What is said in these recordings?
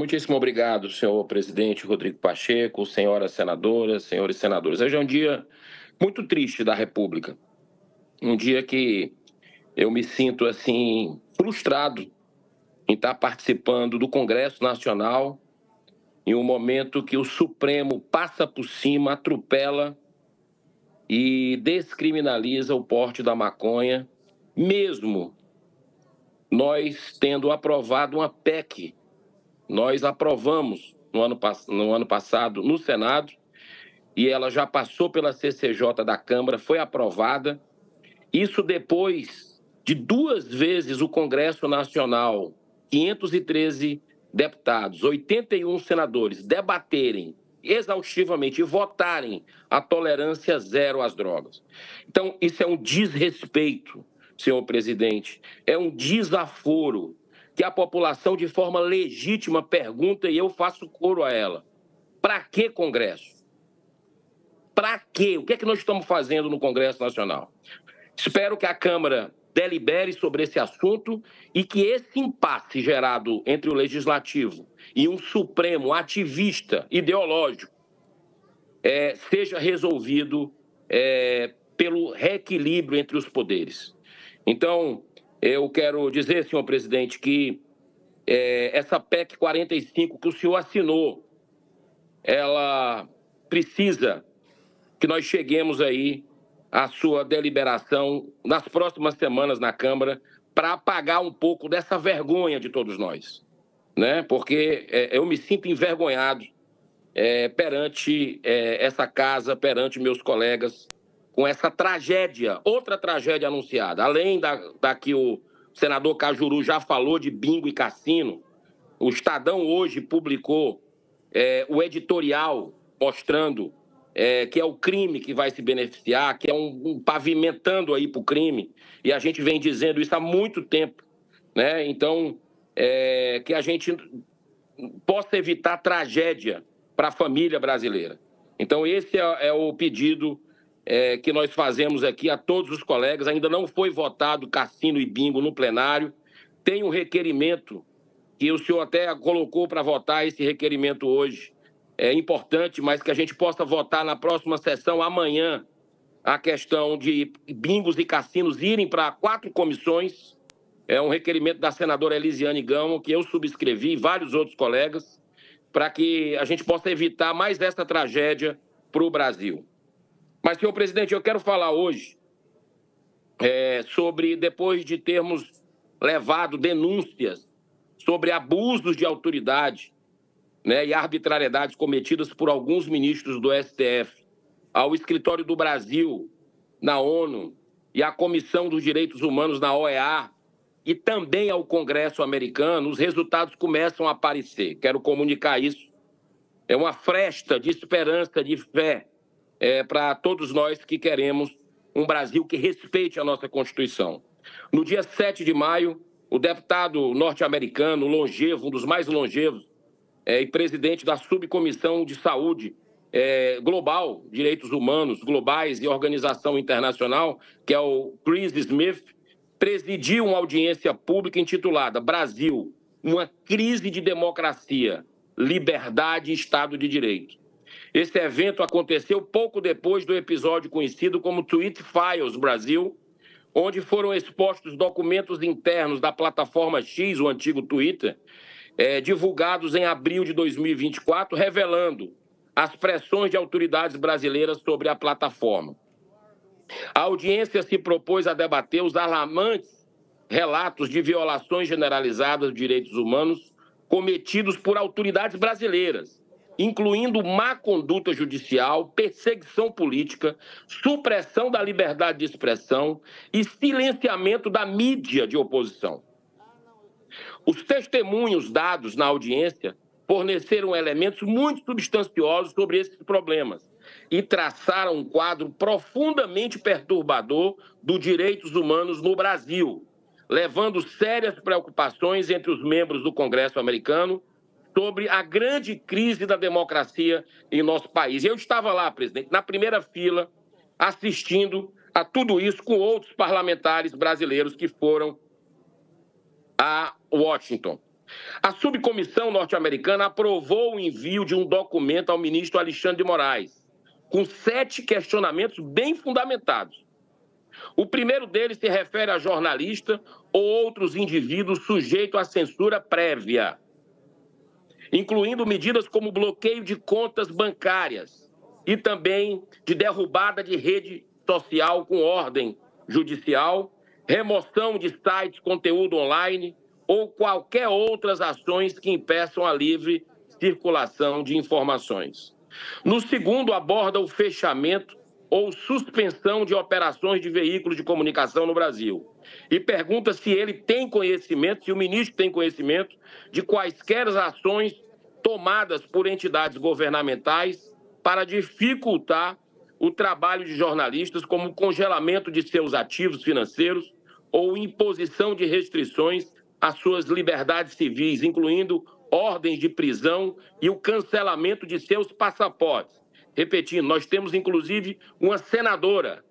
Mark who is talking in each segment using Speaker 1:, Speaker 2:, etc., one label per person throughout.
Speaker 1: Muitíssimo obrigado, senhor presidente Rodrigo Pacheco, senhoras senadoras, senhores senadores. Hoje é um dia muito triste da República. Um dia que eu me sinto, assim, frustrado em estar participando do Congresso Nacional em um momento que o Supremo passa por cima, atropela e descriminaliza o porte da maconha, mesmo nós tendo aprovado uma PEC. Nós aprovamos no ano passado no Senado e ela já passou pela CCJ da Câmara, foi aprovada. Isso depois de 2 vezes o Congresso Nacional, 513 deputados, 81 senadores debaterem exaustivamente e votarem a tolerância zero às drogas. Então, isso é um desrespeito, senhor presidente, é um desaforo que a população, de forma legítima, pergunta e eu faço coro a ela. Para que Congresso? Para quê? O que é que nós estamos fazendo no Congresso Nacional? Espero que a Câmara delibere sobre esse assunto e que esse impasse gerado entre o Legislativo e um Supremo ativista, ideológico, seja resolvido pelo reequilíbrio entre os poderes. Então, eu quero dizer, senhor presidente, que essa PEC 45 que o senhor assinou, ela precisa que nós cheguemos aí à sua deliberação nas próximas semanas na Câmara para apagar um pouco dessa vergonha de todos nós, né? Porque eu me sinto envergonhado perante essa casa, perante meus colegas, com essa tragédia, outra tragédia anunciada, além da que o senador Cajuru já falou de bingo e cassino. O Estadão hoje publicou o editorial mostrando que é o crime que vai se beneficiar, que é um pavimentando aí para o crime, e a gente vem dizendo isso há muito tempo, né? Então, que a gente possa evitar tragédia para a família brasileira. Então, esse é o pedido que nós fazemos aqui a todos os colegas. Ainda não foi votado cassino e bingo no plenário. Tem um requerimento que o senhor até colocou para votar esse requerimento hoje. É importante, mas que a gente possa votar na próxima sessão, amanhã, a questão de bingos e cassinos irem para 4 comissões. É um requerimento da senadora Elisiane Gama, que eu subscrevi, e vários outros colegas, para que a gente possa evitar mais essa tragédia para o Brasil. Mas, senhor presidente, eu quero falar hoje sobre, depois de termos levado denúncias sobre abusos de autoridade, né, e arbitrariedades cometidas por alguns ministros do STF ao Escritório do Brasil na ONU e à Comissão dos Direitos Humanos na OEA e também ao Congresso americano, os resultados começam a aparecer. Quero comunicar isso. É uma fresta de esperança, de fé, para todos nós que queremos um Brasil que respeite a nossa Constituição. No dia 7 de maio, o deputado norte-americano, longevo, um dos mais longevos, e presidente da Subcomissão de Saúde Global, Direitos Humanos Globais e Organização Internacional, que é o Chris Smith, presidiu uma audiência pública intitulada Brasil, uma crise de democracia, liberdade e Estado de Direito. Esse evento aconteceu pouco depois do episódio conhecido como Tweet Files Brasil, onde foram expostos documentos internos da plataforma X, o antigo Twitter, divulgados em abril de 2024, revelando as pressões de autoridades brasileiras sobre a plataforma. A audiência se propôs a debater os alarmantes relatos de violações generalizadas de direitos humanos cometidos por autoridades brasileiras, incluindo má conduta judicial, perseguição política, supressão da liberdade de expressão e silenciamento da mídia de oposição. Os testemunhos dados na audiência forneceram elementos muito substanciosos sobre esses problemas e traçaram um quadro profundamente perturbador dos direitos humanos no Brasil, levando sérias preocupações entre os membros do Congresso americano sobre a grande crise da democracia em nosso país. Eu estava lá, presidente, na primeira fila, assistindo a tudo isso com outros parlamentares brasileiros que foram a Washington. A subcomissão norte-americana aprovou o envio de um documento ao ministro Alexandre de Moraes, com 7 questionamentos bem fundamentados. O primeiro deles se refere a jornalista ou outros indivíduos sujeitos à censura prévia, incluindo medidas como bloqueio de contas bancárias e também de derrubada de rede social com ordem judicial, remoção de sites, conteúdo online ou qualquer outras ações que impeçam a livre circulação de informações. No segundo, aborda o fechamento ou suspensão de operações de veículos de comunicação no Brasil e pergunta se ele tem conhecimento, se o ministro tem conhecimento de quaisquer ações tomadas por entidades governamentais para dificultar o trabalho de jornalistas, como o congelamento de seus ativos financeiros ou imposição de restrições às suas liberdades civis, incluindo ordens de prisão e o cancelamento de seus passaportes. Repetindo, nós temos inclusive uma senadora,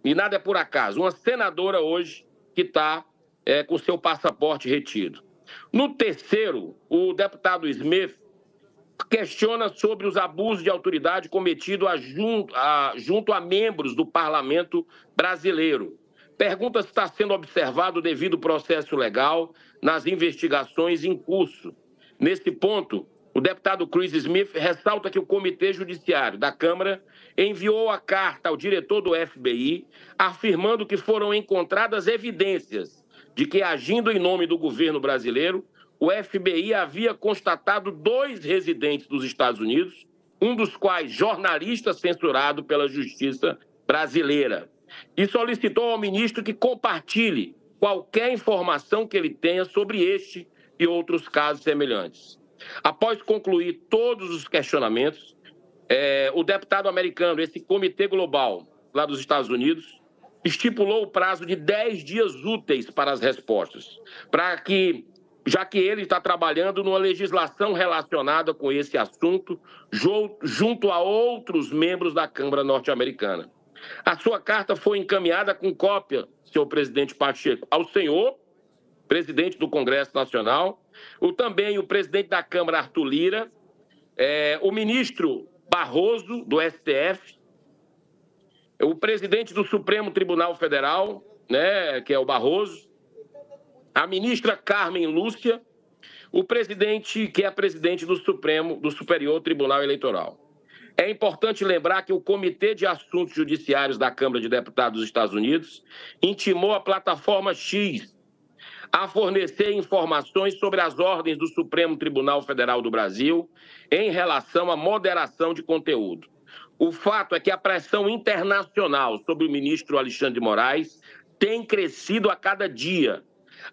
Speaker 1: e nada é por acaso, uma senadora hoje que está com seu passaporte retido. No terceiro, o deputado Smith questiona sobre os abusos de autoridade cometidos junto a membros do parlamento brasileiro. Pergunta se está sendo observado o devido processo legal nas investigações em curso. Nesse ponto, o deputado Chris Smith ressalta que o Comitê Judiciário da Câmara enviou a carta ao diretor do FBI, afirmando que foram encontradas evidências de que, agindo em nome do governo brasileiro, o FBI havia constatado 2 residentes dos Estados Unidos, um dos quais jornalista censurado pela Justiça brasileira, e solicitou ao ministro que compartilhe qualquer informação que ele tenha sobre este e outros casos semelhantes. Após concluir todos os questionamentos, o deputado americano, esse comitê global lá dos Estados Unidos, estipulou o prazo de 10 dias úteis para as respostas, já que ele está trabalhando numa legislação relacionada com esse assunto, junto a outros membros da Câmara norte-americana. A sua carta foi encaminhada com cópia, senhor presidente Pacheco, ao senhor presidente do Congresso Nacional, também o presidente da Câmara, Arthur Lira, o ministro Barroso, do STF, o presidente do Supremo Tribunal Federal, né, que é o Barroso, a ministra Carmen Lúcia, o presidente, que é presidente do Superior Tribunal Eleitoral. É importante lembrar que o Comitê de Assuntos Judiciários da Câmara de Deputados dos Estados Unidos intimou a plataforma X a fornecer informações sobre as ordens do Supremo Tribunal Federal do Brasil em relação à moderação de conteúdo. O fato é que a pressão internacional sobre o ministro Alexandre de Moraes tem crescido a cada dia.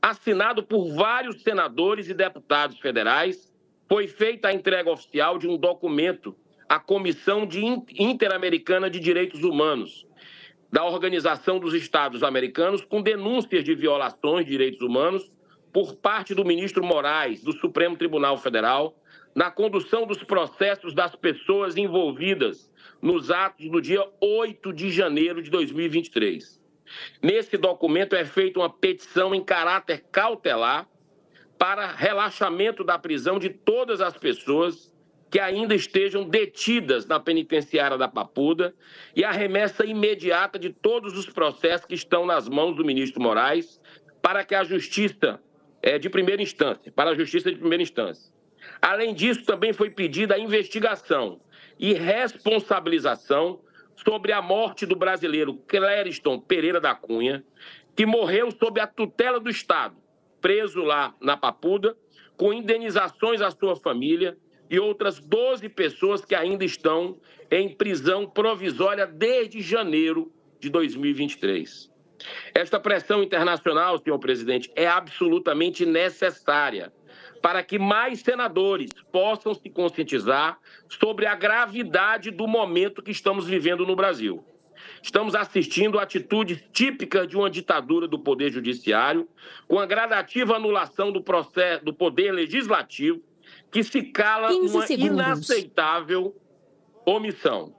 Speaker 1: Assinado por vários senadores e deputados federais, foi feita a entrega oficial de um documento à Comissão Interamericana de Direitos Humanos, da Organização dos Estados Americanos, com denúncias de violações de direitos humanos por parte do ministro Moraes, do Supremo Tribunal Federal, na condução dos processos das pessoas envolvidas nos atos do dia 8 de janeiro de 2023. Nesse documento é feita uma petição em caráter cautelar para relaxamento da prisão de todas as pessoas que ainda estejam detidas na penitenciária da Papuda e a remessa imediata de todos os processos que estão nas mãos do ministro Moraes para que a justiça de primeira instância, Além disso, também foi pedida a investigação e responsabilização sobre a morte do brasileiro Clériston Pereira da Cunha, que morreu sob a tutela do Estado, preso lá na Papuda, com indenizações à sua família e outras 12 pessoas que ainda estão em prisão provisória desde janeiro de 2023. Esta pressão internacional, senhor presidente, é absolutamente necessária para que mais senadores possam se conscientizar sobre a gravidade do momento que estamos vivendo no Brasil. Estamos assistindo a atitudes típicas de uma ditadura do Poder Judiciário, com a gradativa anulação do Poder Legislativo, que se cala numa inaceitável omissão.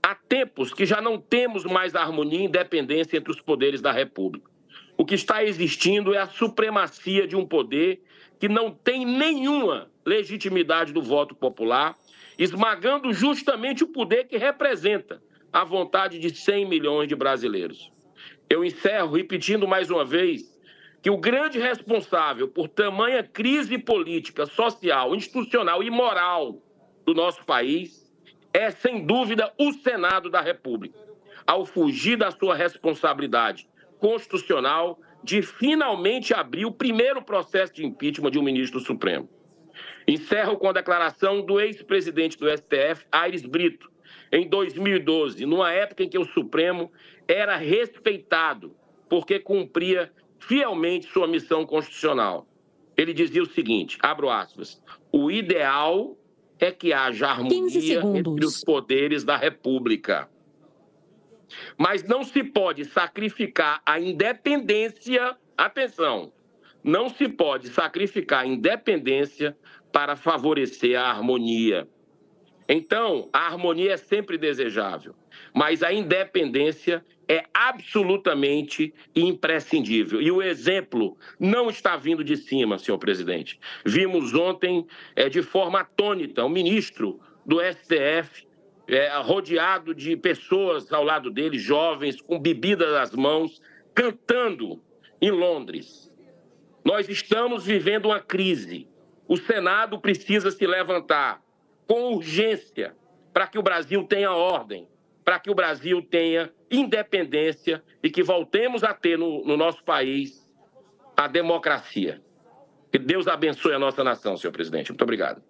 Speaker 1: Há tempos que já não temos mais harmonia e independência entre os poderes da República. O que está existindo é a supremacia de um poder que não tem nenhuma legitimidade do voto popular, esmagando justamente o poder que representa a vontade de 100 milhões de brasileiros. Eu encerro repetindo mais uma vez que o grande responsável por tamanha crise política, social, institucional e moral do nosso país é, sem dúvida, o Senado da República, ao fugir da sua responsabilidade constitucional de finalmente abrir o primeiro processo de impeachment de um ministro do Supremo. Encerro com a declaração do ex-presidente do STF, Aires Brito, em 2012, numa época em que o Supremo era respeitado porque cumpria fielmente sua missão constitucional. Ele dizia o seguinte, abro aspas, o ideal é que haja harmonia entre os poderes da República. Mas não se pode sacrificar a independência, atenção, não se pode sacrificar a independência para favorecer a harmonia. Então, a harmonia é sempre desejável, mas a independência é absolutamente imprescindível. E o exemplo não está vindo de cima, senhor presidente. Vimos ontem, de forma atônita, o ministro do STF, rodeado de pessoas ao lado dele, jovens, com bebida nas mãos, cantando em Londres. Nós estamos vivendo uma crise. O Senado precisa se levantar com urgência para que o Brasil tenha ordem, para que o Brasil tenha independência e que voltemos a ter no nosso país a democracia. Que Deus abençoe a nossa nação, senhor presidente. Muito obrigado.